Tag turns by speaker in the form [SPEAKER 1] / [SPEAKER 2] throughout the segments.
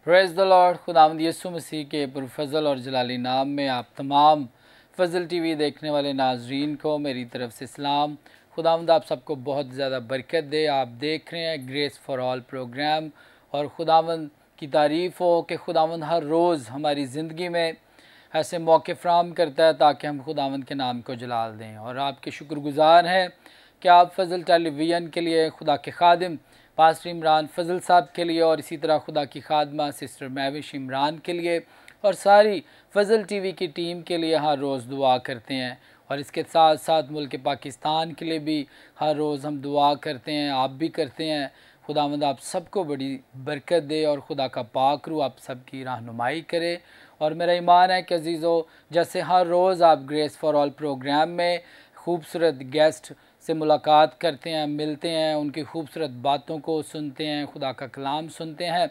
[SPEAKER 1] Praise the Lord. खुदावंद यीशु मसीह के पुरफज़ल और जलाली नाम में आप तमाम फ़ज़ल टीवी देखने वाले नाज़रीन को मेरी तरफ़ से सलाम। खुदावंद आप सबको बहुत ज़्यादा बरकत दे। आप देख रहे हैं ग्रेस फॉर ऑल प्रोग्राम और खुदावंद की तारीफ़ हो कि खुदावंद हर रोज़ हमारी ज़िंदगी में ऐसे मौके फ़राहम करता है ताकि हम खुदावंद के नाम को जलाल दें। और आपके शुक्रगुज़ार हैं कि आप फ़ज़ल टेलीविज़न के लिए खुदा के खादिम पास्टर इमरान फ़ज़ल साहब के लिए और इसी तरह खुदा की खादमा सिस्टर महविश इमरान के लिए और सारी फ़ज़ल टीवी की टीम के लिए हर रोज़ दुआ करते हैं। और इसके साथ साथ मुल्क पाकिस्तान के लिए भी हर रोज़ हम दुआ करते हैं, आप भी करते हैं। खुदावंद आप सबको बड़ी बरकत दे और खुदा का पाक रूह आप सबकी रहनुमाई करे। और मेरा ईमान है कि अजीज़ों, जैसे हर रोज़ आप ग्रेस फॉर ऑल प्रोग्राम में खूबसूरत गेस्ट से मुलाकात करते हैं, मिलते हैं, उनकी खूबसूरत बातों को सुनते हैं, खुदा का कलाम सुनते हैं,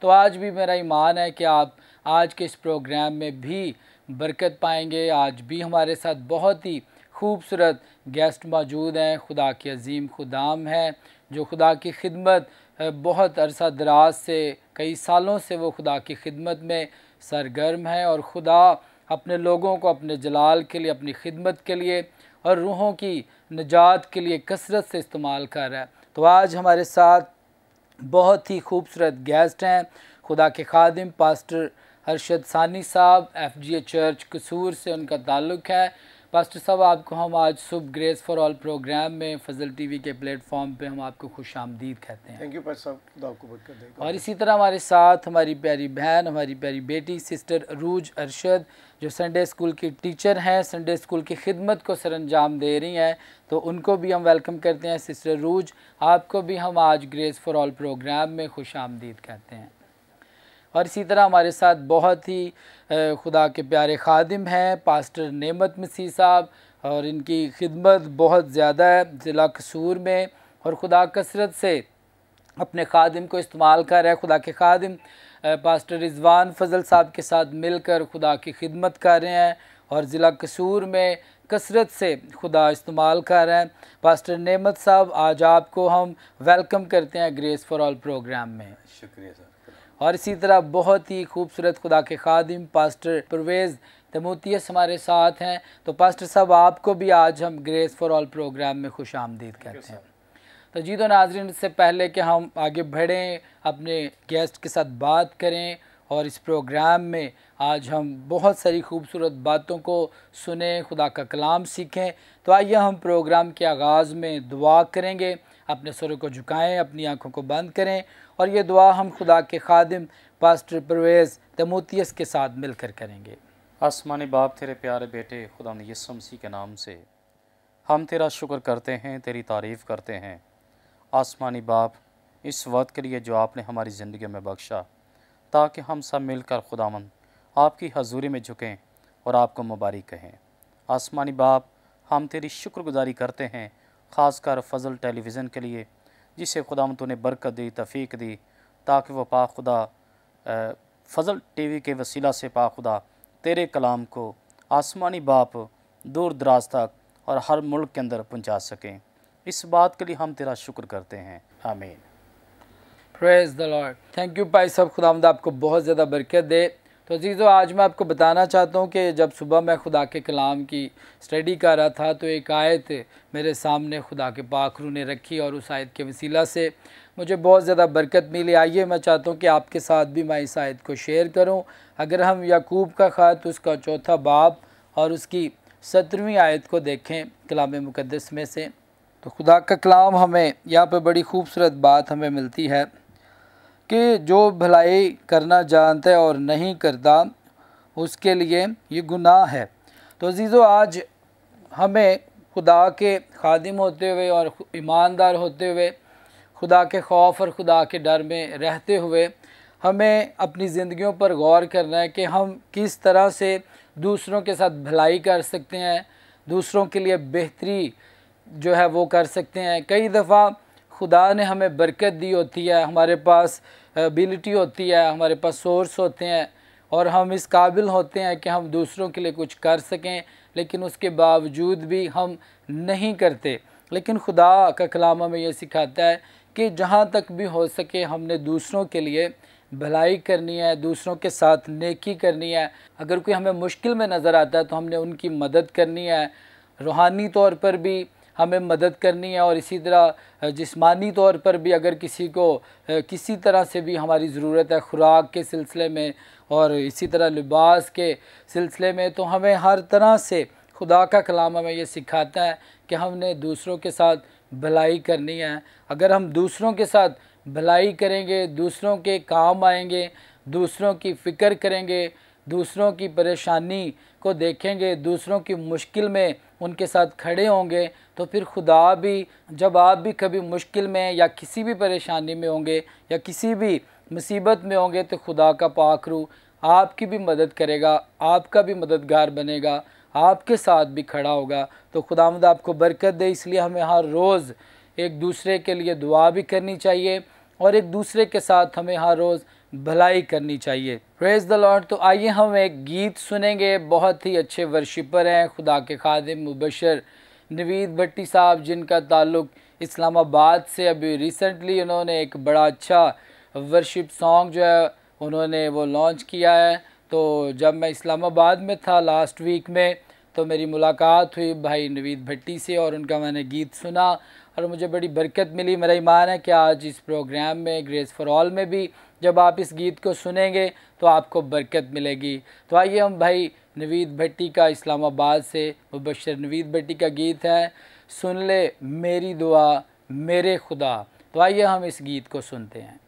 [SPEAKER 1] तो आज भी मेरा ईमान है कि आप आज के इस प्रोग्राम में भी बरकत पाएंगे। आज भी हमारे साथ बहुत ही खूबसूरत गेस्ट मौजूद हैं। खुदा के अजीम खुदाम हैं जो खुदा की खिदमत बहुत अरसा दराज से कई सालों से वो खुदा की खिदमत में सरगर्म है और खुदा अपने लोगों को अपने जलाल के लिए, अपनी खिदमत के लिए और रूहों की निजात के लिए कसरत से इस्तेमाल कर रहा है। तो आज हमारे साथ बहुत ही खूबसूरत गेस्ट हैं। खुदा के खादिम पास्टर अरशद सानी साहब, FGA चर्च कसूर से उनका ताल्लुक़ है। पास्टर साहब, आपको हम आज सुबह ग्रेस फॉर ऑल प्रोग्राम में फ़ज़ल टीवी के प्लेटफॉर्म पे हम आपको खुशामदीद कहते हैं।
[SPEAKER 2] थैंक यू पास्टर साहब, खुदा आपको बरकत दे।
[SPEAKER 1] और इसी तरह हमारे साथ हमारी प्यारी बहन, हमारी प्यारी बेटी सिस्टर अरूज अरशद जो संडे स्कूल की टीचर हैं, संडे स्कूल की खिदमत को सरअंजाम दे रही हैं, तो उनको भी हम वेलकम करते हैं। सिस्टर अरूज, आपको भी हम आज ग्रेस फॉर ऑल प्रोग्राम में खुशामदीद कहते हैं। और इसी तरह हमारे साथ बहुत ही खुदा के प्यारे खादिम हैं पास्टर नेमत मसीह साहब, और इनकी खिदमत बहुत ज़्यादा है ज़िला कसूर में, और खुदा कसरत से अपने खादिम को इस्तेमाल कर रहा है। खुदा के खादिम पास्टर रिजवान फ़ज़ल साहब के साथ मिलकर खुदा की खिदमत कर रहे हैं और ज़िला कसूर में कसरत से खुदा इस्तेमाल कर रहे हैं। पास्टर नेमत साहब, आज आपको हम वेलकम करते हैं ग्रेस फॉर ऑल प्रोग्राम में।
[SPEAKER 2] शुक्रिया सर।
[SPEAKER 1] और इसी तरह बहुत ही खूबसूरत खुदा के खादिम पास्टर परवेज़ तमोतियस हमारे साथ हैं। तो पास्टर साहब, आपको भी आज हम ग्रेस फॉर ऑल प्रोग्राम में खुश आमदीद कहते हैं। तो जी, तो नाज़रीन, इससे पहले कि हम आगे बढ़ें, अपने गेस्ट के साथ बात करें और इस प्रोग्राम में आज हम बहुत सारी खूबसूरत बातों को सुने, खुदा का कलाम सीखें, तो आइए हम प्रोग्राम के आगाज़ में दुआ करेंगे। अपने सरों को झुकाएं, अपनी आंखों को बंद करें और ये दुआ हम खुदा के खादिम पास्टर परवेज़ तमोतियस के साथ मिलकर करेंगे।
[SPEAKER 3] आसमानी बाप, तेरे प्यारे बेटे खुदा यीशु मसीह के नाम से हम तेरा शुक्र करते हैं, तेरी तारीफ़ करते हैं। आसमानी बाप, इस वक्त के लिए जो आपने हमारी ज़िंदगी में बख्शा, ताकि हम सब मिलकर खुदावंद आपकी हजूरी में झुकें और आपको मुबारक कहें। आसमानी बाप, हम तेरी शुक्रगुजारी करते हैं, ख़ासकर फ़ज़ल टेलीविज़न के लिए, जिसे खुदावंद तूने बरकत दी, तौफ़ीक दी, ताकि वह पाक खुदा फ़ज़ल टीवी के वसीला से पाक खुदा तेरे कलाम को आसमानी बाप दूर दराज तक और हर मुल्क के अंदर पहुंचा सकें। इस बात के लिए हम तेरा शुक्र करते हैं। आमीन।
[SPEAKER 1] Praise the Lord. Thank you भाई साहब, खुदावंद आपको बहुत ज़्यादा बरकत दे। तो अजीज़ों, आज मैं आपको बताना चाहता हूँ कि जब सुबह मैं खुदा के कलाम की स्टडी कर रहा था तो एक आयत मेरे सामने खुदा के पाक रूह ने रखी और उस आयत के वसीला से मुझे बहुत ज़्यादा बरकत मिली। आइए, मैं चाहता हूँ कि आपके साथ भी मैं इस आयत को शेयर करूँ। अगर हम याकूब का ख़त उसका 4था बाब और उसकी 17वीं आयत को देखें कलाम मुक़द्दस में से, तो खुदा का कलाम हमें यहाँ पर बड़ी खूबसूरत बात हमें मिलती है कि जो भलाई करना जानता है और नहीं करता, उसके लिए ये गुनाह है। तो अजीज़ों, आज हमें खुदा के खादिम होते हुए और ईमानदार होते हुए, खुदा के खौफ और खुदा के डर में रहते हुए, हमें अपनी ज़िंदगियों पर गौर करना है कि हम किस तरह से दूसरों के साथ भलाई कर सकते हैं, दूसरों के लिए बेहतरी जो है वो कर सकते हैं। कई दफ़ा खुदा ने हमें बरकत दी होती है, हमारे पास एबिलिटी होती है, हमारे पास सोर्स होते हैं और हम इस काबिल होते हैं कि हम दूसरों के लिए कुछ कर सकें, लेकिन उसके बावजूद भी हम नहीं करते। लेकिन खुदा का कलाम हमें यह सिखाता है कि जहाँ तक भी हो सके हमने दूसरों के लिए भलाई करनी है, दूसरों के साथ नेकी करनी है। अगर कोई हमें मुश्किल में नज़र आता है तो हमने उनकी मदद करनी है, रूहानी तौर पर भी हमें मदद करनी है, और इसी तरह जिस्मानी तौर पर भी अगर किसी को किसी तरह से भी हमारी ज़रूरत है खुराक के सिलसिले में और इसी तरह लिबास के सिलसिले में, तो हमें हर तरह से खुदा का कलाम हमें ये सिखाता है कि हमने दूसरों के साथ भलाई करनी है। अगर हम दूसरों के साथ भलाई करेंगे, दूसरों के काम आएंगे, दूसरों की फ़िक्र करेंगे, दूसरों की परेशानी को देखेंगे, दूसरों की मुश्किल में उनके साथ खड़े होंगे, तो फिर खुदा भी जब आप भी कभी मुश्किल में या किसी भी परेशानी में होंगे या किसी भी मुसीबत में होंगे, तो खुदा का पाक रूह आपकी भी मदद करेगा, आपका भी मददगार बनेगा, आपके साथ भी खड़ा होगा। तो खुदावंद आपको बरकत दे। इसलिए हमें हर रोज़ एक दूसरे के लिए दुआ भी करनी चाहिए और एक दूसरे के साथ हमें हर रोज़ भलाई करनी चाहिए। Praise the Lord. तो आइए हम एक गीत सुनेंगे। बहुत ही अच्छे वर्शिपर हैं, खुदा के खादिम मुबशर नवीद भट्टी साहब, जिनका ताल्लुक़ इस्लामाबाद से अभी रिसेंटली उन्होंने एक बड़ा अच्छा वर्शिप सॉन्ग जो है उन्होंने वो लॉन्च किया है। तो जब मैं इस्लामाबाद में था लास्ट वीक में, तो मेरी मुलाकात हुई भाई नवीद भट्टी से और उनका मैंने गीत सुना और मुझे बड़ी बरकत मिली। मेरा ईमान है कि आज इस प्रोग्राम में ग्रेस फॉर ऑल में भी जब आप इस गीत को सुनेंगे तो आपको बरकत मिलेगी। तो आइए हम भाई नवीद भट्टी का, इस्लामाबाद से मुबशर नवीद भट्टी का गीत है, सुन ले मेरी दुआ मेरे खुदा। तो आइए हम इस गीत को सुनते हैं।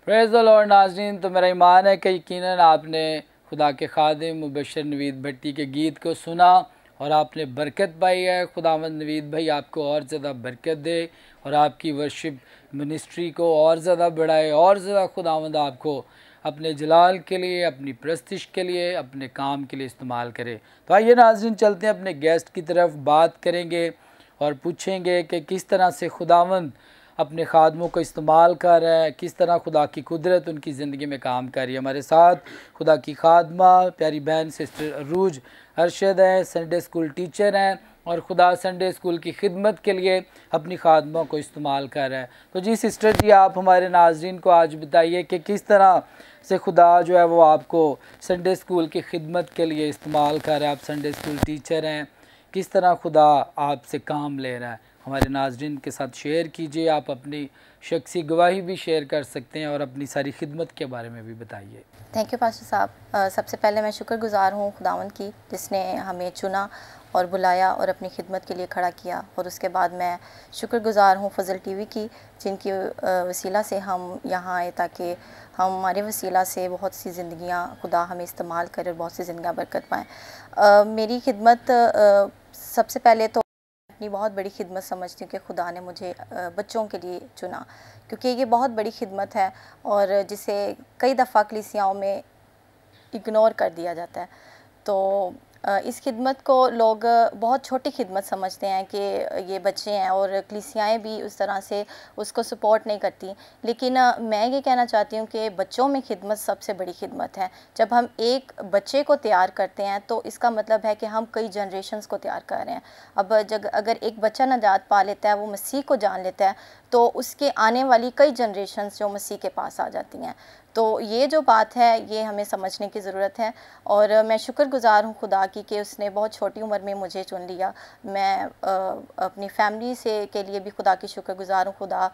[SPEAKER 1] Praise the Lord. नाज़रीन, तो मेरा ईमान है कि यकीनन आपने खुदा के खादिम मुबशर नवीद भट्टी के गीत को सुना और आपने बरकत पाई है। खुदावंद नवीद भाई आपको और ज़्यादा बरकत दे और आपकी वर्शिप मिनिस्ट्री को और ज़्यादा बढ़ाए और ज़्यादा खुदावंद आपको अपने जलाल के लिए, अपनी प्रस्तिश के लिए, अपने काम के लिए इस्तेमाल करे। तो आइए नाज़रीन चलते हैं अपने गेस्ट की तरफ, बात करेंगे और पूछेंगे कि किस तरह से खुदावंद अपने खादमों को इस्तेमाल कर रहा है, किस तरह खुदा की कुदरत उनकी ज़िंदगी में काम कर रही है। हमारे साथ खुदा की खादमा प्यारी बहन सिस्टर अरूज अरशद हैं, संडे स्कूल टीचर हैं और खुदा संडे स्कूल की खिदमत के लिए अपनी खादमों को इस्तेमाल कर रहा है। तो जी सिस्टर जी, आप हमारे नाज़रीन को आज बताइए कि किस तरह से खुदा जो है वो आपको संडे स्कूल की खिदमत के लिए इस्तेमाल कर रहा है। आप संडे स्कूल टीचर हैं, किस तरह खुदा आपसे काम ले रहा है, हमारे नाज़रीन के साथ शेयर कीजिए। आप अपनी शख्सी गवाही भी शेयर कर सकते हैं और अपनी सारी खिदमत के बारे में भी बताइए।
[SPEAKER 4] थैंक यू पास्टर साहब। सबसे पहले मैं शुक्रगुज़ार हूँ खुदावंद की, जिसने हमें चुना और बुलाया और अपनी खिदमत के लिए खड़ा किया। और उसके बाद मैं शुक्रगुज़ार हूँ फजल टीवी की, जिनकी वसीला से हम यहाँ आए, ताकि हमारे वसीला से बहुत सी ज़िंदगियाँ खुदा हमें इस्तेमाल करे और बहुत सी ज़िंदगियाँ बरकत पाएँ। मेरी खिदमत सबसे पहले तो अपनी बहुत बड़ी खिदमत समझती हूँ कि खुदा ने मुझे बच्चों के लिए चुना, क्योंकि ये बहुत बड़ी खिदमत है और जिसे कई दफ़ा कलीसियाओं में इग्नोर कर दिया जाता है। तो इस खिदमत को लोग बहुत छोटी खिदमत समझते हैं कि ये बच्चे हैं, और कलीसियाएँ भी उस तरह से उसको सपोर्ट नहीं करती। लेकिन मैं ये कहना चाहती हूँ कि बच्चों में खिदमत सबसे बड़ी खिदमत है। जब हम एक बच्चे को तैयार करते हैं तो इसका मतलब है कि हम कई जनरेशन्स को तैयार कर रहे हैं। अब अगर एक बच्चा नजात पा लेता है, वो मसीह को जान लेता है, तो उसके आने वाली कई जनरेशन्स जो मसीह के पास आ जाती हैं। तो ये जो बात है, ये हमें समझने की ज़रूरत है। और मैं शुक्रगुज़ार हूँ खुदा की कि उसने बहुत छोटी उम्र में मुझे चुन लिया। मैं अपनी फैमिली से के लिए भी खुदा की शुक्रगुज़ार हूँ। खुदा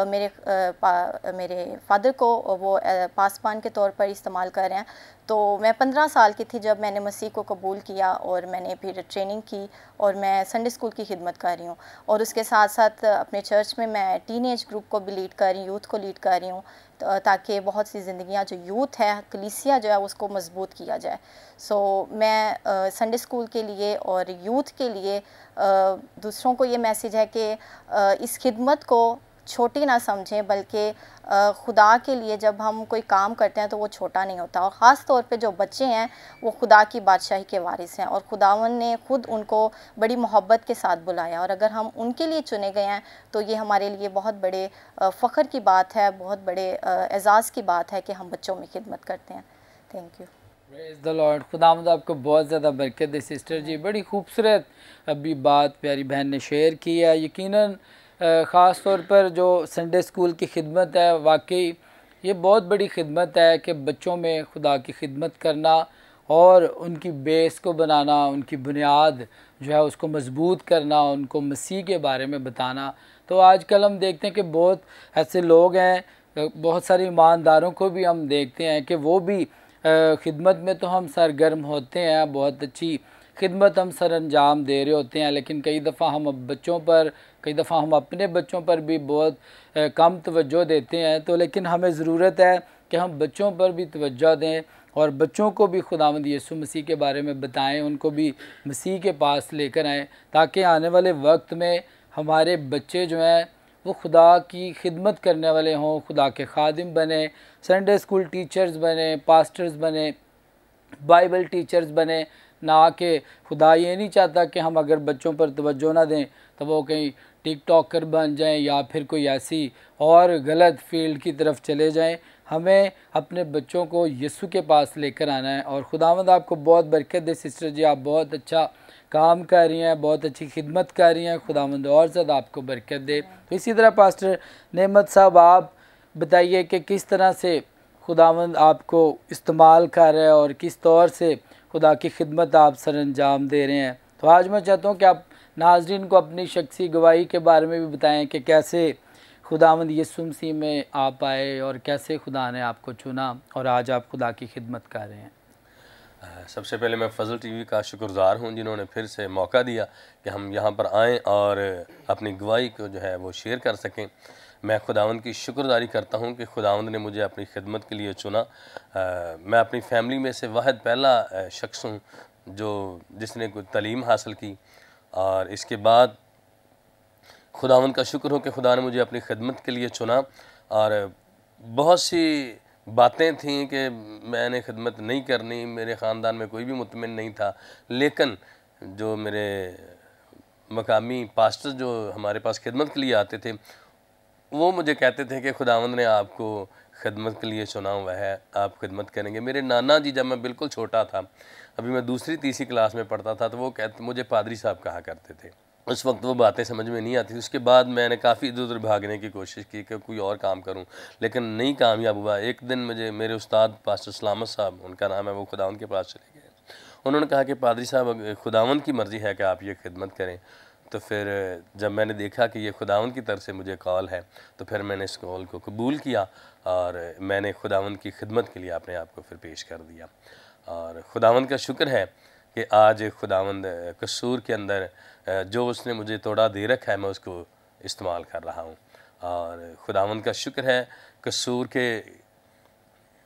[SPEAKER 4] मेरे फादर को वो पासबान के तौर पर इस्तेमाल कर रहे हैं। तो मैं 15 साल की थी जब मैंने मसीह को कबूल किया, और मैंने फिर ट्रेनिंग की और मैं संडे स्कूल की खिदमत कर रही हूँ। और उसके साथ साथ अपने चर्च में मैं टीनेज ग्रुप को भी लीड कर रही हूँ, यूथ को लीड कर रही हूँ, ताकि बहुत सी ज़िंदगियाँ जो यूथ है, कलीसिया जो है, उसको मजबूत किया जाए। सो मैं संडे स्कूल के लिए और यूथ के लिए दूसरों को ये मैसेज है कि इस खिदमत को छोटी ना समझें, बल्कि खुदा के लिए जब हम कोई काम करते हैं तो वो छोटा नहीं होता। और ख़ास तौर पे जो बच्चे हैं वो खुदा की बादशाही के वारिस हैं, और खुदावन ने खुद उनको बड़ी मोहब्बत के साथ बुलाया। और अगर हम उनके लिए चुने गए हैं तो ये हमारे लिए बहुत बड़े फ़ख्र की बात है, बहुत बड़े एजाज़ की बात है कि हम बच्चों में खिदमत करते हैं। Thank you.
[SPEAKER 1] Praise the Lord. खुदावंद आपको बहुत ज़्यादा बरकत दे सिस्टर जी। बड़ी खूबसूरत अभी बात प्यारी बहन ने शेयर की है। यकीनन ख़ास तौर पर जो संडे स्कूल की खिदमत है, वाकई ये बहुत बड़ी खिदमत है कि बच्चों में खुदा की खिदमत करना और उनकी बेस को बनाना, उनकी बुनियाद जो है उसको मजबूत करना, उनको मसीह के बारे में बताना। तो आजकल हम देखते हैं कि बहुत ऐसे लोग हैं, बहुत सारे ईमानदारों को भी हम देखते हैं कि वो भी खिदमत में तो हम सरगर्म होते हैं, बहुत अच्छी खिदमत हम सर अंजाम दे रहे होते हैं, लेकिन कई दफ़ा हम बच्चों पर, कई दफ़ा हम अपने बच्चों पर भी बहुत कम तवज्जो देते हैं। तो लेकिन हमें ज़रूरत है कि हम बच्चों पर भी तवज्जो दें और बच्चों को भी खुदावंद यीशु मसीह के बारे में बताएं, उनको भी मसीह के पास लेकर आएँ, ताकि आने वाले वक्त में हमारे बच्चे जो हैं वो खुदा की खिदमत करने वाले हों, खुदा के खादिम बने, संडे स्कूल टीचर्स बने, पास्टर्स बने, बाइबल टीचर्स बने। ना कि खुदा ये नहीं चाहता कि हम अगर बच्चों पर तवज्जो ना दें तो वो कहीं टिकटॉकर बन जाएं या फिर कोई ऐसी और गलत फील्ड की तरफ चले जाएं। हमें अपने बच्चों को यीशु के पास लेकर आना है। और खुदावंद आपको बहुत बरकत दे सिस्टर जी, आप बहुत अच्छा काम कर रही हैं, बहुत अच्छी खिदमत कर रही हैं। खुदावंद और ज़्यादा आपको बरकत दे। तो इसी तरह पास्टर नेमत साहब, आप बताइए कि किस तरह से खुदावंद आपको इस्तेमाल कर रहा है और किस तौर से खुदा की खिदमत आप सर अंजाम दे रहे हैं। तो आज मैं चाहता हूँ कि आप नाज़रीन को अपनी शख्सी गवाही के बारे में भी बताएं कि कैसे खुदावंद यीशु मसीह में आप आए और कैसे खुदा ने आपको चुना और आज आप खुदा की खिदमत कर रहे हैं।
[SPEAKER 2] सबसे पहले मैं फजल टीवी का शुक्रगुज़ार हूँ, जिन्होंने फिर से मौका दिया कि हम यहाँ पर आएँ और अपनी गवाही को जो है वो शेयर कर सकें। मैं खुदावंद की शुक्रगुज़ारी करता हूँ कि खुदावंद ने मुझे अपनी खिदमत के लिए चुना। मैं अपनी फ़ैमिली में से वाहिद पहला शख्स हूँ जिसने कोई तालीम हासिल की, और इसके बाद खुदावंद का शुक्र हो कि खुदा ने मुझे अपनी खिदमत के लिए चुना। और बहुत सी बातें थीं कि मैंने खिदमत नहीं करनी, मेरे ख़ानदान में कोई भी मुतमिन नहीं था, लेकिन जो मेरे मकामी पास्टर जो हमारे पास खिदमत के लिए आते थे वो मुझे कहते थे कि खुदावंद ने आपको खिदमत के लिए चुना हुआ है, आप खिदमत करेंगे। मेरे नाना जी जब मैं बिल्कुल छोटा था, अभी मैं दूसरी तीसरी क्लास में पढ़ता था, तो वो कहते मुझे पादरी साहब कहा करते थे। उस वक्त वो बातें समझ में नहीं आती थी। उसके बाद मैंने काफ़ी इधर उधर भागने की कोशिश की कि कोई और काम करूं, लेकिन नहीं कामयाब हुआ। एक दिन मुझे मेरे उस्ताद पास्टर सलामत साहब, उनका नाम है, वो खुदावंद के पास चले गए। उन्होंने कहा कि पादरी साहब, खुदावंद की मर्ज़ी है कि आप ये खिदमत करें। तो फिर जब मैंने देखा कि ये खुदावंद की तरफ से मुझे कॉल है, तो फिर मैंने इस कॉल को कबूल किया और मैंने खुदावंद की खिदमत के लिए अपने आप को फिर पेश कर दिया। और खुदावंद का शुक्र है कि आज खुदावंद कसूर के अंदर जो उसने मुझे तोड़ा दे रखा है, मैं उसको इस्तेमाल कर रहा हूँ। और खुदावंद का शुक्र है, कसूर के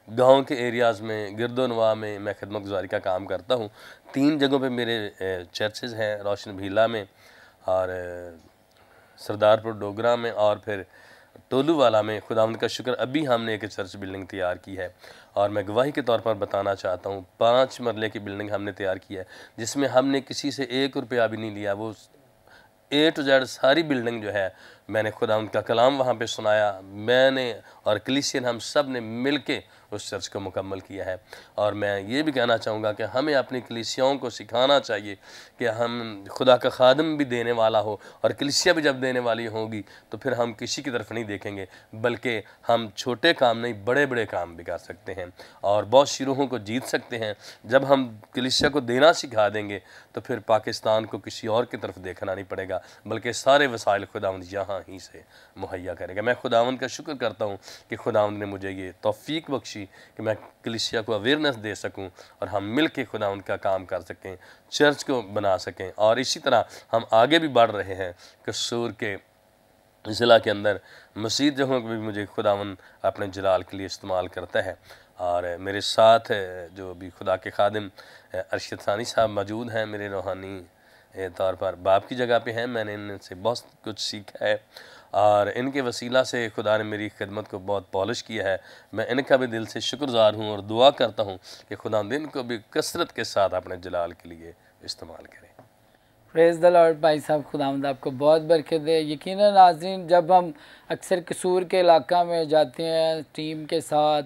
[SPEAKER 2] गांव के एरियाज़ में, गिरदोनवा में मैं खिदमत गुजारी का काम करता हूँ। 3 जगहों पे मेरे चर्चेज़ हैं, रोशन भीला में और सरदारपुर डोगरा में और फिर टोलूवाला में। खुदावंद का शुक्र, अभी हमने एक चर्च बिल्डिंग तैयार की है और मैं गवाही के तौर पर बताना चाहता हूँ, 5 मरले की बिल्डिंग हमने तैयार की है, जिसमें हमने किसी से 1 रुपया भी नहीं लिया। वो A to Z सारी बिल्डिंग जो है, मैंने खुदावंद का कलाम वहाँ पे सुनाया, मैंने और कलीसियन हम सब ने मिल के उस चर्च को मुकम्मल किया है। और मैं ये भी कहना चाहूँगा कि हमें अपनी कलीसियाओं को सिखाना चाहिए कि हम खुदा का खादम भी देने वाला हो और कलीसिया भी जब देने वाली होगी तो फिर हम किसी की तरफ नहीं देखेंगे, बल्कि हम छोटे काम नहीं, बड़े बड़े काम भी कर सकते हैं और बहुत शिरोहों को जीत सकते हैं। जब हम कलीसिया को देना सिखा देंगे तो फिर पाकिस्तान को किसी और की तरफ देखना नहीं पड़ेगा, बल्कि सारे वसाइल खुदावंद यहाँ ही से मुहैया करेगा। मैं खुदावंद का शुक्र करता हूँ कि खुदावंद ने मुझे ये तौफीक बख्शी कि मैं कलीसिया को अवेयरनेस दे सकूं और हम मिल के खुदावंद का काम कर सकें, चर्च को बना सकें। और इसी तरह हम आगे भी बढ़ रहे हैं। कसूर के ज़िला के अंदर मसीद जगहों को भी मुझे खुदावंद अपने जलाल के लिए इस्तेमाल करता है। और मेरे साथ जो भी खुदा के खादिम अरशद सानी साहब मौजूद हैं, मेरे रूहानी तौर पर बाप की जगह पे हैं। मैंने इनसे बहुत कुछ सीखा है और इनके वसीला से खुदा ने मेरी खिदमत को बहुत पॉलिश किया है। मैं इनका भी दिल से शुक्रगुज़ार हूँ और दुआ करता हूँ कि खुदा दिन को भी कसरत के साथ अपने जलाल के लिए इस्तेमाल करें।
[SPEAKER 1] Praise the Lord. भाई साहब, खुदावंद आपको बहुत बरकत दे। यकीनन नाज़रीन, जब हम अक्सर कसूर के इलाका में जाते हैं टीम के साथ,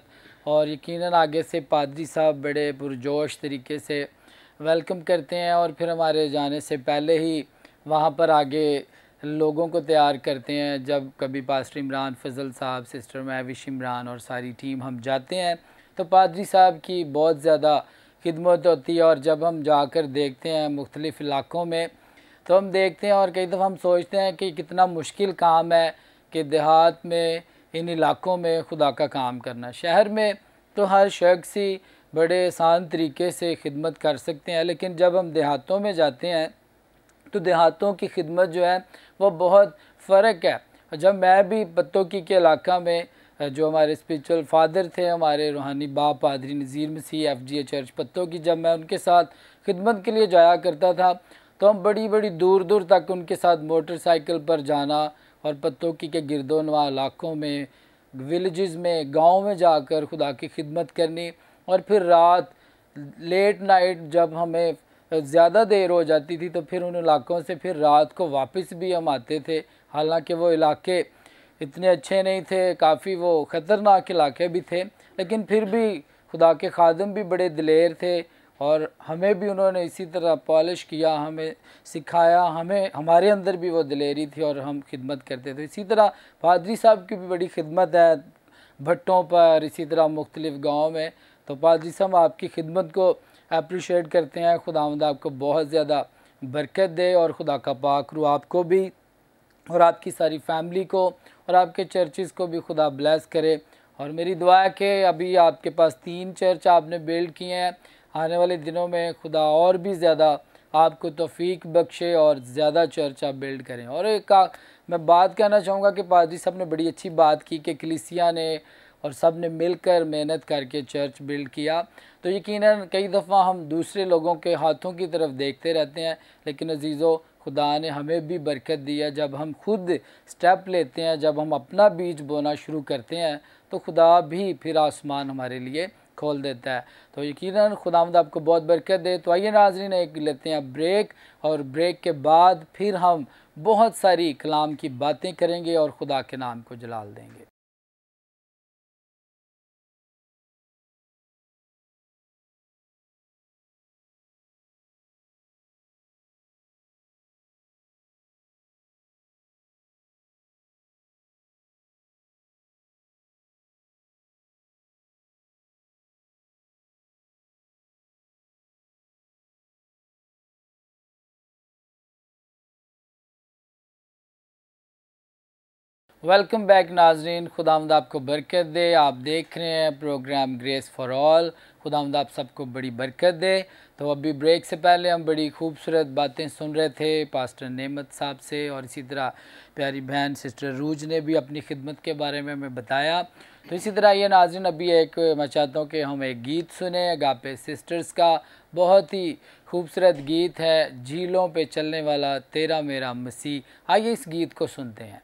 [SPEAKER 1] और यकीनन आगे से पादरी साहब बड़े पुरजोश तरीके से वेलकम करते हैं और फिर हमारे जाने से पहले ही वहाँ पर आगे लोगों को तैयार करते हैं। जब कभी पास्टर इमरान फजल साहब, सिस्टर महविश इमरान और सारी टीम हम जाते हैं तो पादरी साहब की बहुत ज़्यादा खिदमत होती है। और जब हम जाकर देखते हैं मुख्तलिफ़ इलाक़ों में, तो हम देखते हैं और कई दफ़ा हम सोचते हैं कि कितना मुश्किल काम है कि देहात में, इन इलाक़ों में खुदा का काम करना। शहर में तो हर शख्स ही बड़े आसान तरीके से खिदमत कर सकते हैं, लेकिन जब हम देहातों में जाते हैं तो देहातों की खिदमत जो है वो बहुत फ़र्क है। जब मैं भी पत्तोकी के इलाका में, जो हमारे स्पिरिचुअल फादर थे, हमारे रूहानी बाप पादरी नज़ीर मसीह FGA चर्च पत्तोकी, जब मैं उनके साथ खिदमत के लिए जाया करता था तो हम बड़ी बड़ी दूर दूर तक उनके साथ मोटरसाइकिल पर जाना और पत्तोकी के गिरदोनवा इलाक़ों में, विलेजेस में, गाँव में जाकर खुदा की खिदमत करनी। और फिर रात लेट नाइट जब हमें ज़्यादा देर हो जाती थी तो फिर उन इलाक़ों से फिर रात को वापस भी हम आते थे। हालांकि वो इलाके इतने अच्छे नहीं थे, काफ़ी वो ख़तरनाक इलाके भी थे, लेकिन फिर भी खुदा के खादिम भी बड़े दिलेर थे और हमें भी उन्होंने इसी तरह पॉलिश किया, हमें सिखाया, हमें हमारे अंदर भी वो दिलेरी थी और हम खिदमत करते थे। इसी तरह पादरी साहब की भी बड़ी खिदमत है भट्टों पर, इसी तरह मुख्तलिफ़ गाँव में। तो पादरी साहब आपकी खिदमत को अप्रिशिएट करते हैं। खुदावंद आपको बहुत ज़्यादा बरकत दे और खुदा का पाक रूह आपको भी और आपकी सारी फैमिली को और आपके चर्चेज़ को भी खुदा ब्लेस करे। और मेरी दुआ है कि अभी आपके पास 3 चर्च आपने बिल्ड किए हैं, आने वाले दिनों में खुदा और भी ज़्यादा आपको तौफीक बख्शे और ज़्यादा चर्च आप बिल्ड करें। और एक मैं बात कहना चाहूँगा कि पादरी साहब ने बड़ी अच्छी बात की कि कलीसिया ने और सब ने मिलकर मेहनत करके चर्च बिल्ड किया। तो यकीनन कई दफ़ा हम दूसरे लोगों के हाथों की तरफ देखते रहते हैं, लेकिन अजीज़ों, खुदा ने हमें भी बरकत दी है। जब हम खुद स्टेप लेते हैं, जब हम अपना बीज बोना शुरू करते हैं, तो खुदा भी फिर आसमान हमारे लिए खोल देता है। तो यकीनन खुदावंद आपको बहुत बरकत दे। तो आइए नाज़रीन, एक लेते हैं ब्रेक, और ब्रेक के बाद फिर हम बहुत सारी कलाम की बातें करेंगे और खुदा के नाम को जलाल देंगे। वेलकम बैक नाजरीन, खुदावंद आपको बरकत दे। आप देख रहे हैं प्रोग्राम ग्रेस फॉर ऑल। खुदावंद आप सबको बड़ी बरकत दे। तो अभी ब्रेक से पहले हम बड़ी खूबसूरत बातें सुन रहे थे पास्टर नेमत साहब से, और इसी तरह प्यारी बहन सिस्टर रूज ने भी अपनी खिदमत के बारे में हमें बताया। तो इसी तरह ये नाज़रीन, अभी एक मैं चाहता हूँ कि हम एक गीत सुने अगापे सिस्टर्स का। बहुत ही खूबसूरत गीत है, झीलों पे चलने वाला तेरा मेरा मसीह। आइए इस गीत को सुनते हैं।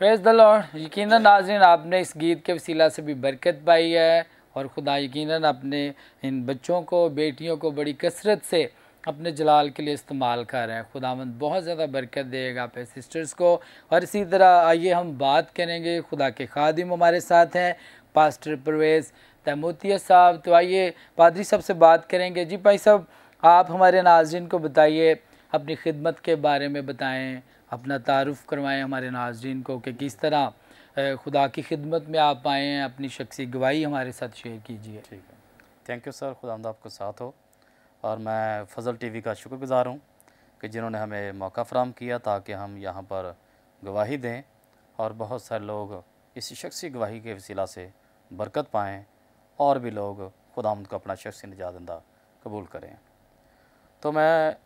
[SPEAKER 1] Praise the Lord. यकीनन नाज़रीन, आपने इस गीत के वसीला से भी बरकत पाई है और खुदा यकीनन अपने इन बच्चों को, बेटियों को बड़ी कसरत से अपने जलाल के लिए इस्तेमाल कर रहे हैं। खुदावंद बहुत ज़्यादा बरकत देगा आप सिस्टर्स को। और इसी तरह आइए हम बात करेंगे, खुदा के खादिम हमारे साथ हैं, पास्टर परवेज़ तैमूतिया साहब। तो आइए पादरी साहब से बात करेंगे। जी भाई साहब, आप हमारे नाज़रीन को बताइए, अपनी खिदमत के बारे में बताएं, अपना तारुफ़ करवाएं हमारे नाज़रीन को कि किस तरह खुदा की खिदमत में आप आए हैं। अपनी शख्सी गवाही हमारे साथ शेयर कीजिए।
[SPEAKER 3] ठीक है, थैंक यू सर, खुदावंद आपको साथ हो। और मैं फ़ज़ल टीवी का शुक्रगुज़ार हूँ कि जिन्होंने हमें मौका फ़राहम किया ताकि हम यहाँ पर गवाही दें और बहुत सारे लोग इस शख्सी गवाही के वसीला से बरकत पाएँ और भी लोग खुदावंद को अपना शख्सी निजातदहिंदा कबूल करें। तो मैं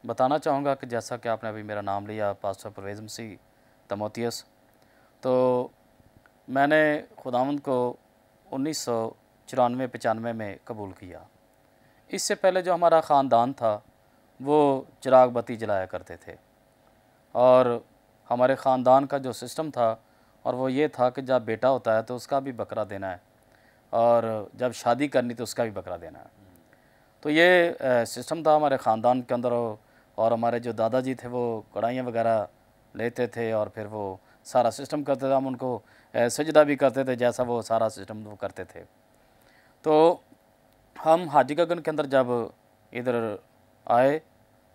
[SPEAKER 3] बताना चाहूँगा कि जैसा कि आपने अभी मेरा नाम लिया, पास्टर परवेज़ मसीह तमोथियस, तो मैंने खुदावंद को 1994-95 में कबूल किया। इससे पहले जो हमारा ख़ानदान था वो चिराग बत्ती जलाया करते थे और हमारे ख़ानदान का जो सिस्टम था और वो ये था कि जब बेटा होता है तो उसका भी बकरा देना है और जब शादी करनी तो उसका भी बकरा देना है। तो ये सिस्टम था हमारे ख़ानदान के अंदर। और हमारे जो दादाजी थे वो कढ़ाइयाँ वगैरह लेते थे और फिर वो सारा सिस्टम करते थे। हम उनको सजदा भी करते थे, जैसा वो सारा सिस्टम वो करते थे। तो हम हाजी गगन के अंदर जब इधर आए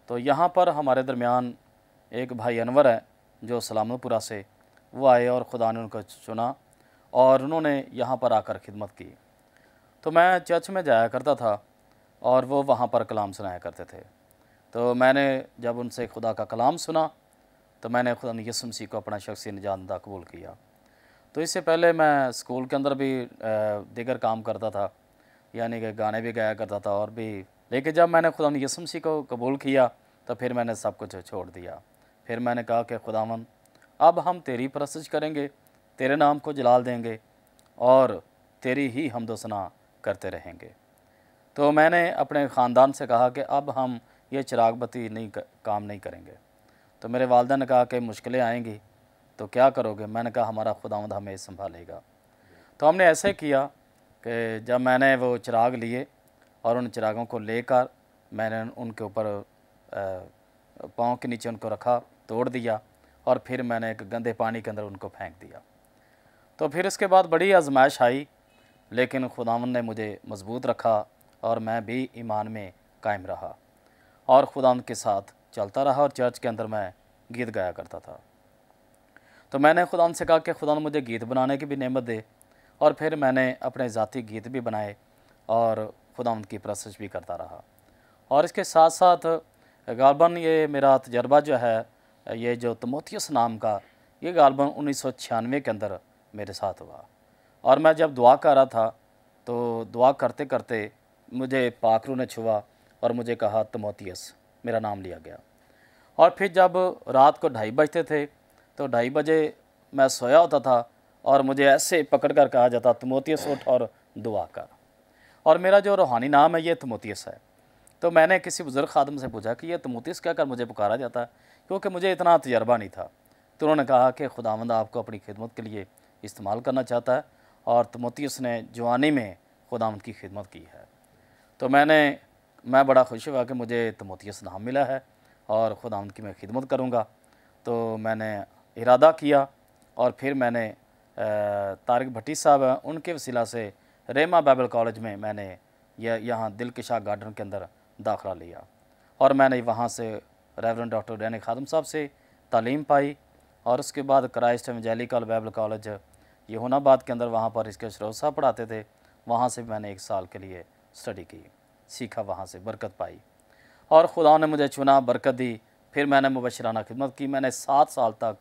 [SPEAKER 3] तो यहाँ पर हमारे दरमियान एक भाई अनवर है जो सलामतपुरा से, वो आए और खुदा ने उनको चुना और उन्होंने यहाँ पर आकर खिदमत की। तो मैं चर्च में जाया करता था और वो वहाँ पर कलाम सुनाया करते थे। तो मैंने जब उनसे खुदा का कलाम सुना तो मैंने खुदा यीशु मसीह को अपना शख्सी निजातदहिंदा कबूल किया। तो इससे पहले मैं स्कूल के अंदर भी दीगर काम करता था, यानी कि गाने भी गाया करता था और भी। लेकिन जब मैंने खुदा यीशु मसीह को कबूल किया तो फिर मैंने सब कुछ छोड़ दिया। फिर मैंने कहा कि खुदावंद, अब हम तेरी परस्तिश करेंगे, तेरे नाम को जलाल देंगे और तेरी ही हम्दो सना करते रहेंगे। तो मैंने अपने ख़ानदान से कहा कि अब हम ये चिराग बत्ती काम नहीं करेंगे। तो मेरे वालिदा ने कहा कि मुश्किलें आएंगी तो क्या करोगे? मैंने कहा हमारा खुदावंद हमें संभालेगा। तो हमने ऐसे किया कि जब मैंने वो चिराग लिए और उन चिरागों को लेकर मैंने उनके ऊपर पाँव के नीचे उनको रखा, तोड़ दिया और फिर मैंने एक गंदे पानी के अंदर उनको फेंक दिया। तो फिर इसके बाद बड़ी आजमाइश आई, लेकिन खुदावंद ने मुझे मजबूत रखा और मैं भी ईमान में कायम रहा और खुदावंद के साथ चलता रहा और चर्च के अंदर मैं गीत गाया करता था। तो मैंने खुदावंद से कहा कि खुदावंद मुझे गीत बनाने की भी नेमत दे, और फिर मैंने अपने ज़ाती गीत भी बनाए और खुदावंद की परस्तिश भी करता रहा। और इसके साथ साथ गालबन ये मेरा तजर्बा जो है, ये जो तमोथियस नाम का, ये गालबन 1996 के अंदर मेरे साथ हुआ। और मैं जब दुआ कर रहा था तो दुआ करते करते मुझे पाकरू ने छुआ और मुझे कहा तमोथियस, मेरा नाम लिया गया। और फिर जब रात को 2:30 बजते थे तो 2:30 बजे मैं सोया होता था और मुझे ऐसे पकड़ कर कहा जाता, तमोथियस उठ और दुआ कर। और मेरा जो रूहानी नाम है ये तमोथियस है। तो मैंने किसी बुज़ुर्ग खादम से पूछा कि ये तमोथियस क्या कर मुझे पुकारा जाता है, क्योंकि मुझे इतना तजर्बा नहीं था। तो उन्होंने कहा कि खुदावंद आपको अपनी खिदमत के लिए इस्तेमाल करना चाहता है और तमोथियस ने जवानी में खुदावंद की खिदमत की है। तो मैं बड़ा खुश हुआ कि मुझे तमोथियस नाम मिला है और खुदावंद की मैं खिदमत करूँगा। तो मैंने इरादा किया और फिर मैंने तारिक भट्टी साहब हैं, उनके वसीला से रेमा बाइबल कॉलेज में मैंने यहाँ दिलकशा गार्डन के अंदर दाखिला लिया और मैंने वहाँ से रेवरेंड डॉक्टर डैनी खादम साहब से तालीम पाई। और उसके बाद क्राइस्ट एवेंजेलिकल बाइबल कॉलेज यहूनाबाद के अंदर, वहाँ पर इसके शरोज साहब पढ़ाते थे, वहाँ से मैंने 1 साल के लिए स्टडी की, सीखा, वहाँ से बरकत पाई और खुदा ने मुझे चुना, बरकत दी। फिर मैंने मुबशराना खिदमत की। मैंने 7 साल तक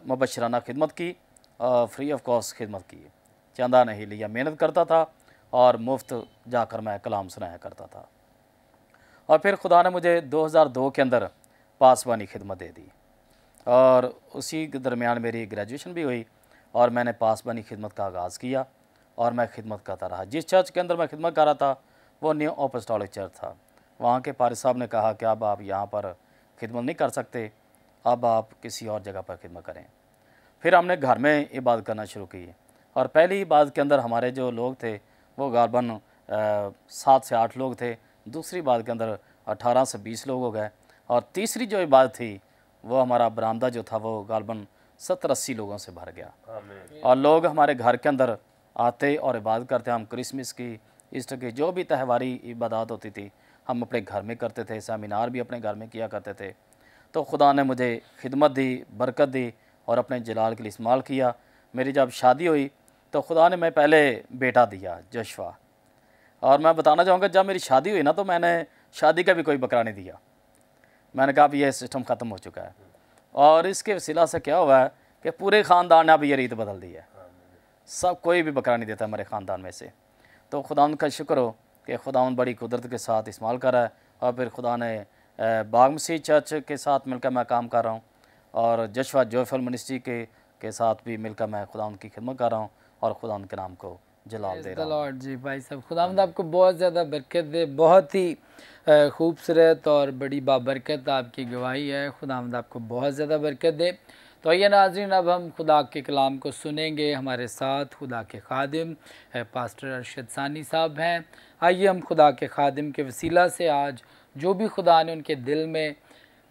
[SPEAKER 3] मुबशराना खिदमत की, फ्री ऑफ कॉस्ट खिदमत की, चंदा नहीं लिया, मेहनत करता था और मुफ्त जाकर मैं कलाम सुनाया करता था। और फिर खुदा ने मुझे 2002 के अंदर पासबानी खिदमत दे दी और उसी के दरमियान मेरी ग्रेजुएशन भी हुई और मैंने पासबानी खिदमत का आगाज़ किया और मैं खिदमत करता रहा। जिस चर्च के अंदर मैं खिदमत कर रहा था वो न्यू अपोस्टोलिक चर्च था। वहाँ के पारिस साहब ने कहा कि अब आप यहाँ पर खिदमत नहीं कर सकते, अब आप किसी और जगह पर खिदमत करें। फिर हमने घर में इबादत करना शुरू की। और पहली इबादत के अंदर हमारे जो लोग थे वो गालबन 7 से 8 लोग थे, दूसरी इबादत के अंदर 18 से 20 लोग हो गए, और तीसरी जो इबादत थी वो हमारा बरामदा जो था वो गालबन 70-80 लोगों से भर गया। और लोग हमारे घर के अंदर आते और इबादत करते। हम क्रिसमस की, ईस्टर की, जो भी त्यौहारी इबादत होती थी हम अपने घर में करते थे, सेमिनार भी अपने घर में किया करते थे। तो खुदा ने मुझे खिदमत दी, बरकत दी और अपने जलाल के लिए इस्तेमाल किया। मेरी जब शादी हुई तो खुदा ने मैं पहले बेटा दिया जोशुआ, और मैं बताना चाहूँगा जब मेरी शादी हुई ना तो मैंने शादी का भी कोई बकरा नहीं दिया। मैंने कहा अब ये सिस्टम ख़त्म हो चुका है। और इसके वसीला से क्या हुआ है कि पूरे ख़ानदान ने अब ये रीत बदल दी है, सब कोई भी बकरा नहीं देता हमारे ख़ानदान में से। तो खुदावंद का शुक्र हो कि खुदावंद बड़ी कुदरत के साथ इस्तेमाल कर रहा है। और फिर खुदा ने बाग मसीह चर्च के साथ मिलकर मैं काम कर रहा हूँ, और जोशुआ जोयफुल मिनिस्ट्री के साथ भी मिलकर मैं खुदावंद की खिदमत कर रहा हूँ और खुदावंद के नाम को जलाल दे रहा हूँ।
[SPEAKER 1] लॉर्ड जी भाई साहब, खुदावंद आपको बहुत ज़्यादा बरकत दे। बहुत ही खूबसूरत और बड़ी बाबरकत आपकी गवाही है। खुदावंद आपको बहुत ज़्यादा बरकत दे। तो आइए नाज़रीन, अब हम खुदा के कलाम को सुनेंगे। हमारे साथ खुदा के खादिम पास्टर अरशद सानी साहब हैं। आइए हम खुदा के खादिम के वसीला से आज जो भी खुदा ने उनके दिल में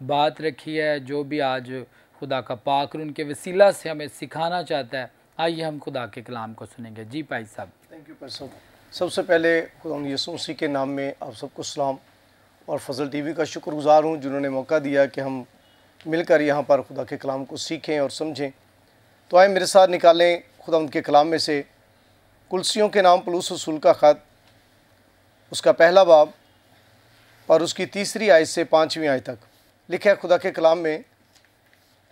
[SPEAKER 1] बात रखी है, जो भी आज खुदा का पाक उनके वसीला से हमें सिखाना चाहता है, आइए हम खुदा के कलाम को सुनेंगे। जी भाई साहब।
[SPEAKER 5] थैंक यू पैसा। सबसे पहले खुदा यीशु मसीह के नाम में आप सबको सलाम, और फजल टीवी का शुक्रगुजार हूँ जिन्होंने मौका दिया कि हम मिलकर यहाँ पर खुदा के कलाम को सीखें और समझें। तो आए मेरे साथ निकालें खुदा उनके कलाम में से कुलसियों के नाम पलूस रसूल का ख़त, उसका पहला बाब और उसकी 3री आयत से 5वीं आयत तक लिखा है खुदा के कलाम में,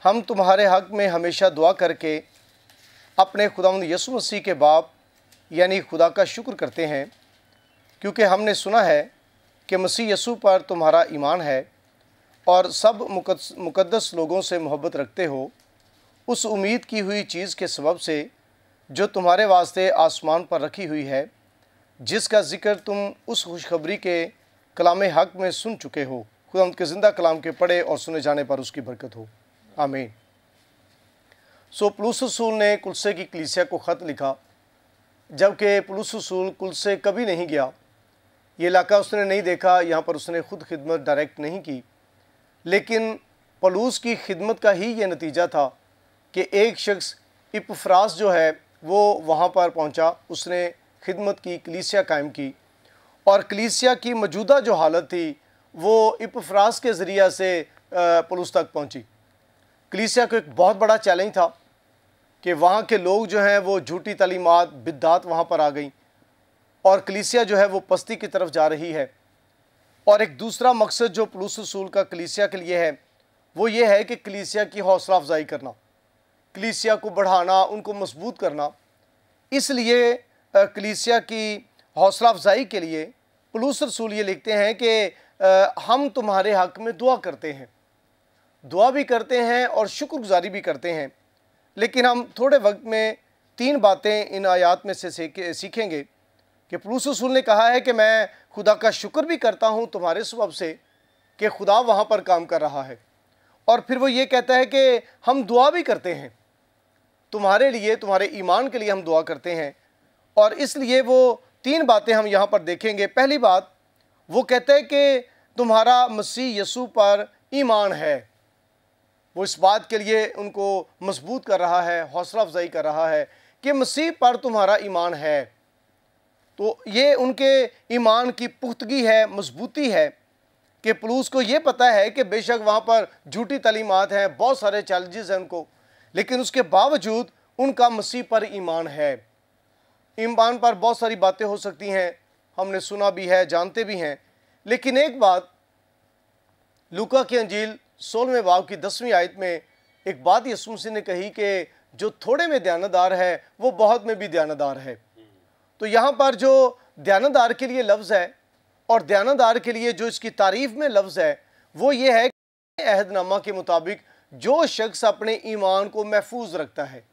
[SPEAKER 5] हम तुम्हारे हक़ में हमेशा दुआ करके अपने खुदावंद यीशु मसीह के बाप यानी खुदा का शुक्र करते हैं, क्योंकि हमने सुना है कि मसीह यीशु पर तुम्हारा ईमान है और सब मुकद्दस लोगों से मोहब्बत रखते हो, उस उम्मीद की हुई चीज़ के सबब से जो तुम्हारे वास्ते आसमान पर रखी हुई है, जिसका ज़िक्र तुम उस खुशखबरी के कलाम हक़ में सुन चुके हो। खुदा उनके ज़िंदा कलाम के पढ़े और सुने जाने पर उसकी बरकत हो, आमीन। सो पलूस रसूल ने कुलसे की कलीसिया को ख़त लिखा, जबकि पलूस रसूल कुलसे कभी नहीं गया, ये इलाका उसने नहीं देखा, यहाँ पर उसने ख़ुद खिदमत डायरेक्ट नहीं की, लेकिन पलूस की खिदमत का ही ये नतीजा था कि एक शख्स इपफ्रास जो है वो वहाँ पर पहुँचा, उसने खिदमत की, कलीसिया कायम की, और कलीसिया की मौजूदा जो हालत थी वो इपफ्रास के ज़रिया से पलूस तक पहुँची। कलीसिया को एक बहुत बड़ा चैलेंज था कि वहाँ के लोग जो हैं वो झूठी तालीमात, बिद्दात वहाँ पर आ गई और कलीसिया जो है वो पस्ती की तरफ जा रही है। और एक दूसरा मकसद जो पलूस रसूल का कलीसिया के लिए है वो ये है कि कलीसिया की हौसला अफजाई करना, कलीसिया को बढ़ाना, उनको मजबूत करना। इसलिए कलीसिया की हौसला अफजाई के लिए पलूस रसूल ये लिखते हैं कि हम तुम्हारे हक़ में दुआ करते हैं, दुआ भी करते हैं और शुक्रगुजारी भी करते हैं। लेकिन हम थोड़े वक्त में 3 बातें इन आयात में से सीखेंगे कि पलूस रसूल ने कहा है कि मैं खुदा का शुक्र भी करता हूँ तुम्हारे सबब से कि खुदा वहाँ पर काम कर रहा है, और फिर वो ये कहता है कि हम दुआ भी करते हैं तुम्हारे लिए, तुम्हारे ईमान के लिए हम दुआ करते हैं। और इसलिए वो 3 बातें हम यहाँ पर देखेंगे। पहली बात वो कहता है कि तुम्हारा मसीह यीशु पर ईमान है, वो इस बात के लिए उनको मजबूत कर रहा है, हौसला अफजाई कर रहा है कि मसीह पर तुम्हारा ईमान है। तो ये उनके ईमान की पुख्तगी है, मजबूती है कि पलूस को ये पता है कि बेशक वहाँ पर झूठी तालीमात हैं, बहुत सारे चैलेंजेस हैं उनको, लेकिन उसके बावजूद उनका मसीह पर ईमान है। ईमान पर बहुत सारी बातें हो सकती हैं, हमने सुना भी है, जानते भी हैं, लेकिन एक बात लूका की अंजील 16वें बाब की 10वीं आयत में एक बात यीशु मसीह ने कही कि जो थोड़े में दयानतदार है वो बहुत में भी दयानतदार है। तो यहाँ पर जो दयानतदार के लिए लफ्ज़ है और दयानतदार के लिए जो इसकी तारीफ़ में लफ्ज़ है वो ये है कि अहदनामा के मुताबिक जो शख्स अपने ईमान को महफूज रखता है,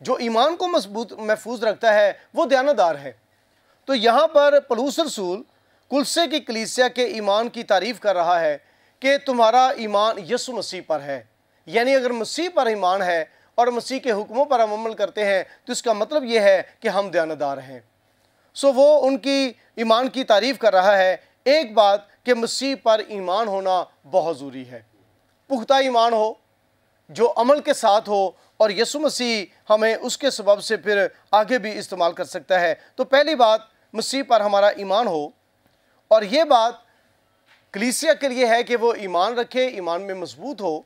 [SPEAKER 5] जो ईमान को महफूज रखता है वो दयानतदार है। तो यहाँ पर पलूस रसूल कुलसे की कलीसिया के ईमान की तारीफ़ कर रहा है कि तुम्हारा ईमान यीशु मसीह पर है, यानी अगर मसीह पर ईमान है और मसीह के हुक्मों पर हम अमल करते हैं तो इसका मतलब ये है कि हम दयानतदार हैं। सो वो उनकी ईमान की तारीफ़ कर रहा है। एक बात कि मसीह पर ईमान होना बहुत ज़रूरी है, पुख्ता ईमान हो जो अमल के साथ हो, और यीशु मसीह हमें उसके सबब से फिर आगे भी इस्तेमाल कर सकता है। तो पहली बात, मसीह पर हमारा ईमान हो, और ये बात कलीसिया के लिए है कि वो ईमान रखे, ईमान में मजबूत हो,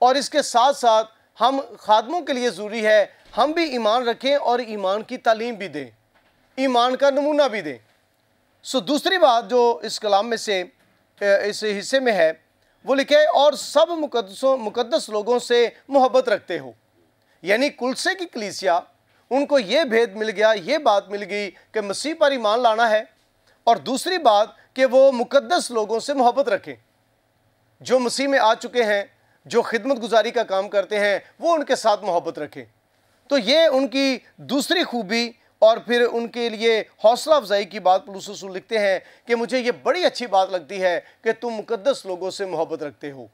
[SPEAKER 5] और इसके साथ साथ हम खादमों के लिए ज़रूरी है हम भी ईमान रखें और ईमान की तालीम भी दें, ईमान का नमूना भी दें। सो दूसरी बात जो इस कलाम में से इस हिस्से में है वो लिखे, और सब मुकद्दस लोगों से मोहब्बत रखते हो। यानी कुलसे की कलीसिया, उनको ये भेद मिल गया, ये बात मिल गई कि मसीह पर ईमान लाना है, और दूसरी बात कि वो मुकद्दस लोगों से मोहब्बत रखें, जो मसीह में आ चुके हैं, जो खिदमत गुजारी का काम करते हैं, वो उनके साथ मोहब्बत रखें। तो ये उनकी दूसरी खूबी, और फिर उनके लिए हौसला अफजाई की बात पौलुस रसूल लिखते हैं कि मुझे ये बड़ी अच्छी बात लगती है कि तुम मुकद्दस लोगों से मोहब्बत रखते हो।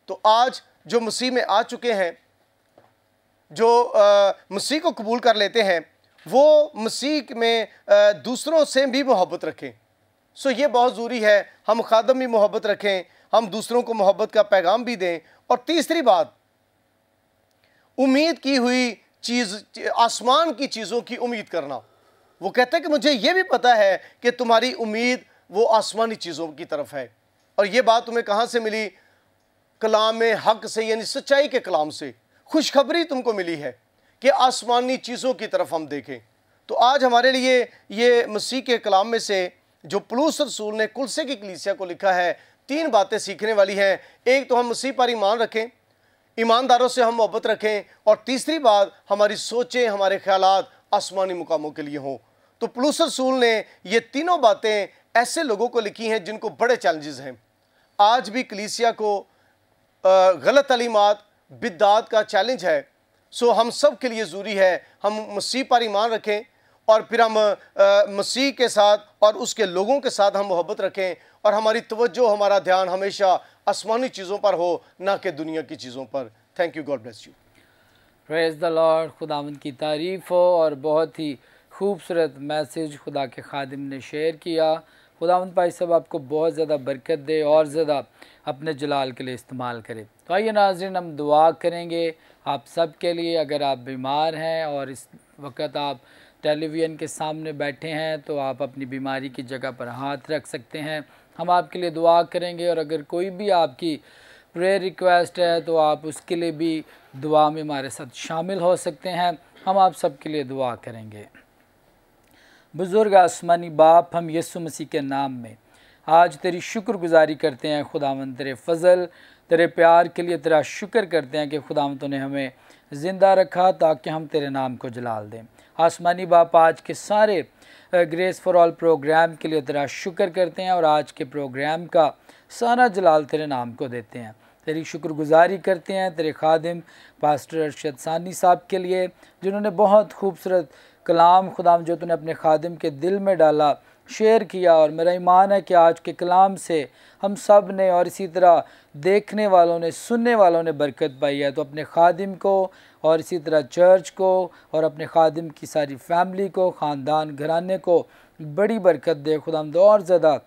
[SPEAKER 5] तो आज जो मसीह में आ चुके हैं, जो मसीह को कबूल कर लेते हैं, वो मसीह में दूसरों से भी मोहब्बत रखें। सो ये बहुत ज़रूरी है, हम खादम भी मोहब्बत रखें, हम दूसरों को मोहब्बत का पैगाम भी दें। और तीसरी बात, उम्मीद की हुई चीज़, आसमान की चीज़ों की उम्मीद करना। वो कहता है कि मुझे ये भी पता है कि तुम्हारी उम्मीद वो आसमानी चीज़ों की तरफ है। और ये बात तुम्हें कहाँ से मिली? कलाम में हक से, यानी सच्चाई के कलाम से खुशखबरी तुमको मिली है कि आसमानी चीज़ों की तरफ हम देखें। तो आज हमारे लिए ये मसीह के कलाम में से जो पौलुस रसूल ने कुलसे की कलीसिया को लिखा है, 3 बातें सीखने वाली हैं। एक तो हम मसीह पर ईमान रखें, ईमानदारों से हम मोहब्बत रखें, और तीसरी बात, हमारी सोचें, हमारे ख्यालात आसमानी मुकामों के लिए हों। तो पौलुस रसूल ने ये तीनों बातें ऐसे लोगों को लिखी हैं जिनको बड़े चैलेंजेस हैं। आज भी कलीसिया को गलत तालीमात, बिद्दात का चैलेंज है। सो हम सब के लिए ज़रूरी है हम मसीह पर ईमान रखें, और फिर हम मसीह के साथ और उसके लोगों के साथ हम मोहब्बत रखें, और हमारी तवज्जो, हमारा ध्यान हमेशा आसमानी चीज़ों पर हो, ना कि दुनिया की चीज़ों पर। Thank you, God bless you.
[SPEAKER 1] Praise the Lord, खुदावंद की तारीफ़ हो। और बहुत ही खूबसूरत मैसेज खुदा के खादिम ने शेयर किया। खुदावंद भाई साहब आपको बहुत ज़्यादा बरकत दे और ज़्यादा अपने जलाल के लिए इस्तेमाल करे। तो आइए नाज़रीन, हम दुआ करेंगे आप सब के लिए। अगर आप बीमार हैं और इस वक्त आप टेलीविज़न के सामने बैठे हैं तो आप अपनी बीमारी की जगह पर हाथ रख सकते हैं, हम आपके लिए दुआ करेंगे। और अगर कोई भी आपकी प्रेयर रिक्वेस्ट है तो आप उसके लिए भी दुआ में हमारे साथ शामिल हो सकते हैं, हम आप सब के लिए दुआ करेंगे। बुज़ुर्ग आसमानी बाप, हम यीशु मसीह के नाम में आज तेरी शुक्रगुजारी करते हैं खुदावंद, तेरे फजल, तेरे प्यार के लिए तेरा शुक्र करते हैं कि खुदावंद तूने हमें ज़िंदा रखा ताकि हम तेरे नाम को जलाल दें। आसमानी बाप, आज के सारे ग्रेस फॉर ऑल प्रोग्राम के लिए तेरा शुक्र करते हैं, और आज के प्रोग्राम का सारा जलाल तेरे नाम को देते हैं। तेरी शुक्रगुजारी करते हैं तेरे खादिम पास्टर अरशद सानी साहब के लिए, जिन्होंने बहुत खूबसूरत कलाम खुदाम जो तूने अपने खादिम के दिल में डाला शेयर किया। और मेरा ईमान है कि आज के कलाम से हम सब ने और इसी तरह देखने वालों ने, सुनने वालों ने बरकत पाई है। तो अपने खादिम को और इसी तरह चर्च को और अपने खादिम की सारी फैमिली को, ख़ानदान, घराने को बड़ी बरकत दे खुदाम। और ज़्यादा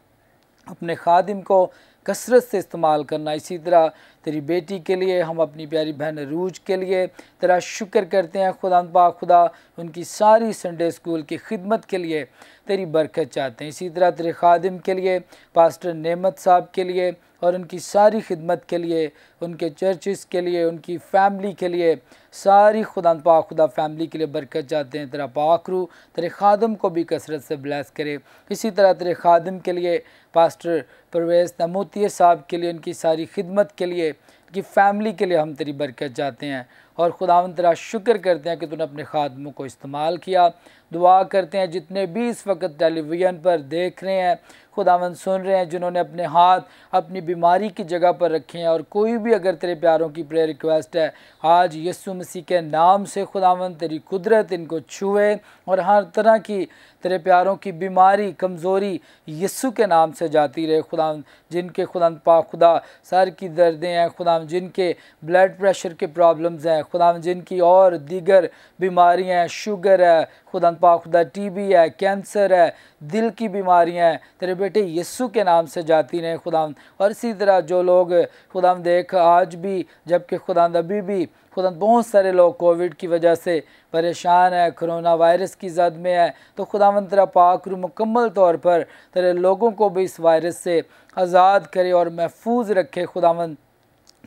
[SPEAKER 1] अपने खादिम को कसरत से इस्तेमाल करना। इसी तरह तेरी बेटी के लिए, हम अपनी प्यारी बहन रूज के लिए तेरा शुक्र करते हैं खुदा पाक। खुदा उनकी सारी संडे स्कूल की खिदमत के लिए तेरी बरकत चाहते हैं। इसी तरह तेरे खादिम के लिए, पास्टर नेमत साहब के लिए और उनकी सारी खिदमत के लिए, उनके चर्चिस के लिए, उनकी फैमिली के लिए, सारी खुदा पाक खुदा फैमिली के लिए बरकत चाहते हैं। तेरा पाकरू तेरे खादिम को भी कसरत से ब्लेस करे। इसी तरह तेरे खादिम के लिए, पास्टर परवेज़ नमूतिया साहब के लिए, उनकी सारी खिदमत के लिए, उनकी फैमिली के लिए हम तेरी बरकत चाहते हैं। और खुदावंद तेरा शुक्र करते हैं कि तूने अपने खादमों को इस्तेमाल किया। दुआ करते हैं जितने भी इस वक्त टेलीविज़न पर देख रहे हैं खुदावंद सुन रहे हैं, जिन्होंने अपने हाथ अपनी बीमारी की जगह पर रखे हैं, और कोई भी अगर तेरे प्यारों की प्रेयर रिक्वेस्ट है, आज यीशु मसीह के नाम से खुदावंद तेरी कुदरत इनको छुए और हर तरह की तेरे प्यारों की बीमारी कमज़ोरी यीशु के नाम से जाती रहे। खुदावंद जिनके खुदावंद पाक खुदा सर की दर्दें हैं, खुदावंद जिनके ब्लड प्रेशर के प्रॉब्लम्स हैं, खुदावंद जिनकी और दीगर बीमारियां हैं, शुगर है, खुदावंद पाक खुदा टीबी है, कैंसर है, दिल की बीमारियां हैं, तेरे बेटे यीशु के नाम से जाती रहें खुदावंद। और इसी तरह जो लोग खुदावंद देख आज भी, जबकि खुदावंद अभी भी खुदावंद बहुत सारे लोग कोविड की वजह से परेशान है, कोरोना वायरस की जद में है, तो खुदावंद तेरा पाक रूह मुकम्मल तौर पर तेरे लोगों को भी इस वायरस से आज़ाद करे और महफूज रखे खुदावंद,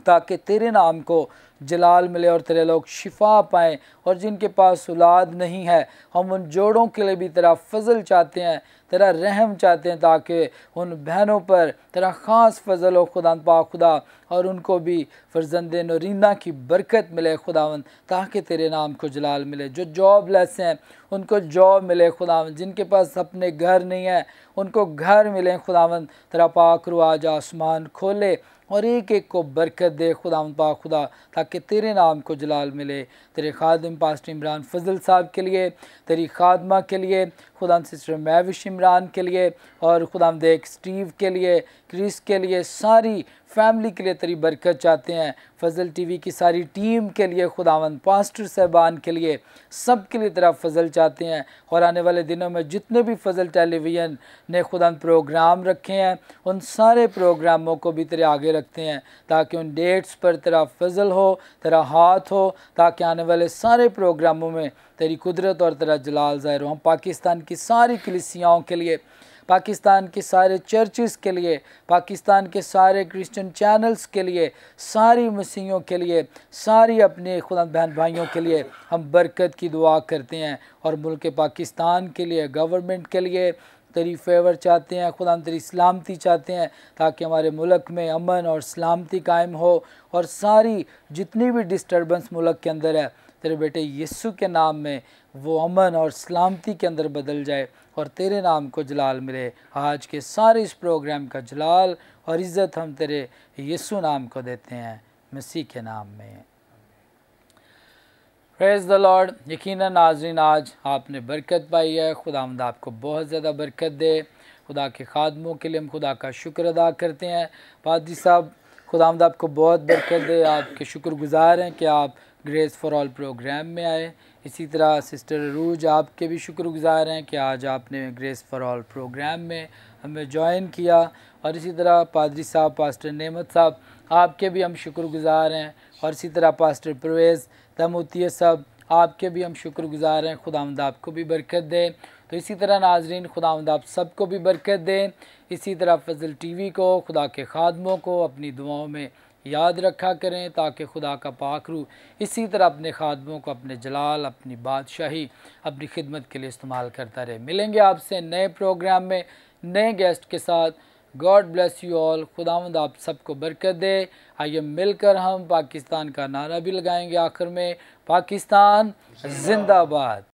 [SPEAKER 1] ताकि तेरे नाम को जलाल मिले और तेरे लोग शिफा पाएँ। और जिनके पास औलाद नहीं है, हम उन जोड़ों के लिए भी तेरा फजल चाहते हैं, तेरा रहम चाहते हैं, ताकि उन बहनों पर तेरा ख़ास फजल हो खुदावंद पाक खुदा, और उनको भी फर्जंद नूरीना की बरकत मिले खुदावंद, ताकि तेरे नाम को जलाल मिले। जो जॉबलेस हैं उनको जॉब मिले खुदावंद, जिनके पास अपने घर नहीं है उनको घर मिले खुदावंद। तेरा पाक रूह आज आसमान खोले और एक एक को बरकत दे खुदावंद पाक खुदा, ताकि तेरे नाम को जलाल मिले। तेरे खादिम पास्टर इमरान फजल साहब के लिए, तेरी खादमा के लिए, खुदावंद सिस्टर महविश इमरान के लिए, और खुदावंद देख स्टीव के लिए, क्रिस के लिए, सारी फैमिली के लिए तेरी बरकत चाहते हैं। फजल टीवी की सारी टीम के लिए खुदावंद, पास्टर साहबान के लिए, सब के लिए तेरा फजल चाहते हैं। और आने वाले दिनों में जितने भी फजल टेलीविज़न ने खुदावंद प्रोग्राम रखे हैं, उन सारे प्रोग्रामों को भी तेरे आगे रखते हैं, ताकि उन डेट्स पर तेरा फजल हो, तेरा हाथ हो, ताकि आने वाले सारे प्रोग्रामों में तेरी कुदरत और तेरा जलाल ज़ाहिर हो। हम पाकिस्तान की सारी कलीसियाओं के लिए, पाकिस्तान के सारे चर्चेस के लिए, पाकिस्तान के सारे क्रिश्चियन चैनल्स के लिए, सारी मसीहों के लिए, सारी अपने खुदा बहन भाइयों के लिए हम बरकत की दुआ करते हैं। और मुल्क पाकिस्तान के लिए, गवर्नमेंट के लिए तेरी फेवर चाहते हैं खुदा, तेरी सलामती चाहते हैं, ताकि हमारे मुल्क में अमन और सलामती कायम हो, और सारी जितनी भी डिस्टर्बेंस मुल्क के अंदर है, तेरे बेटे यीशु के नाम में वो अमन और सलामती के अंदर बदल जाए, और तेरे नाम को जलाल मिले। आज के सारे इस प्रोग्राम का जलाल और इज़्ज़त हम तेरे यीशु नाम को देते हैं, मसीह के नाम में। Praise the Lord. यकीनन नाज़रीन, आज आपने बरकत पाई है, खुदावंद आपको बहुत ज़्यादा बरकत दे। खुदा के खादमों के लिए हम खुदा का शुक्र अदा करते हैं। पादरी साहब, खुदावंद आपको बहुत बरकत दे, आपके शुक्रगुज़ार हैं कि आप ग्रेस फॉर ऑल प्रोग्राम में आए। इसी तरह सिस्टर रूज, आपके भी शुक्रगुज़ार हैं कि आज आपने ग्रेस फॉर ऑल प्रोग्राम में हमें ज्वाइन किया। और इसी तरह पादरी साहब, पास्टर नेमत साहब, आपके भी हम शुक्रगुज़ार हैं। और इसी तरह पास्टर परवेज़ तमुतिया साहब, आपके भी हम शुक्रगुज़ार हैं। खुदावंद आपको भी बरकत दे। तो इसी तरह नाजरीन, खुदावंद आप सबको भी बरकत दे। इसी तरह फजल टीवी को, खुदा के खादमों को अपनी दुआओं में याद रखा करें, ताकि खुदा का पाक रूह इसी तरह अपने खादमों को अपने जलाल, अपनी बादशाही, अपनी खिदमत के लिए इस्तेमाल करता रहे। मिलेंगे आपसे नए प्रोग्राम में नए गेस्ट के साथ। God bless you all. खुदावंद आप सबको बरकत दे। आइए मिलकर हम पाकिस्तान का नारा भी लगाएंगे आखिर में, पाकिस्तान जिंदाबाद।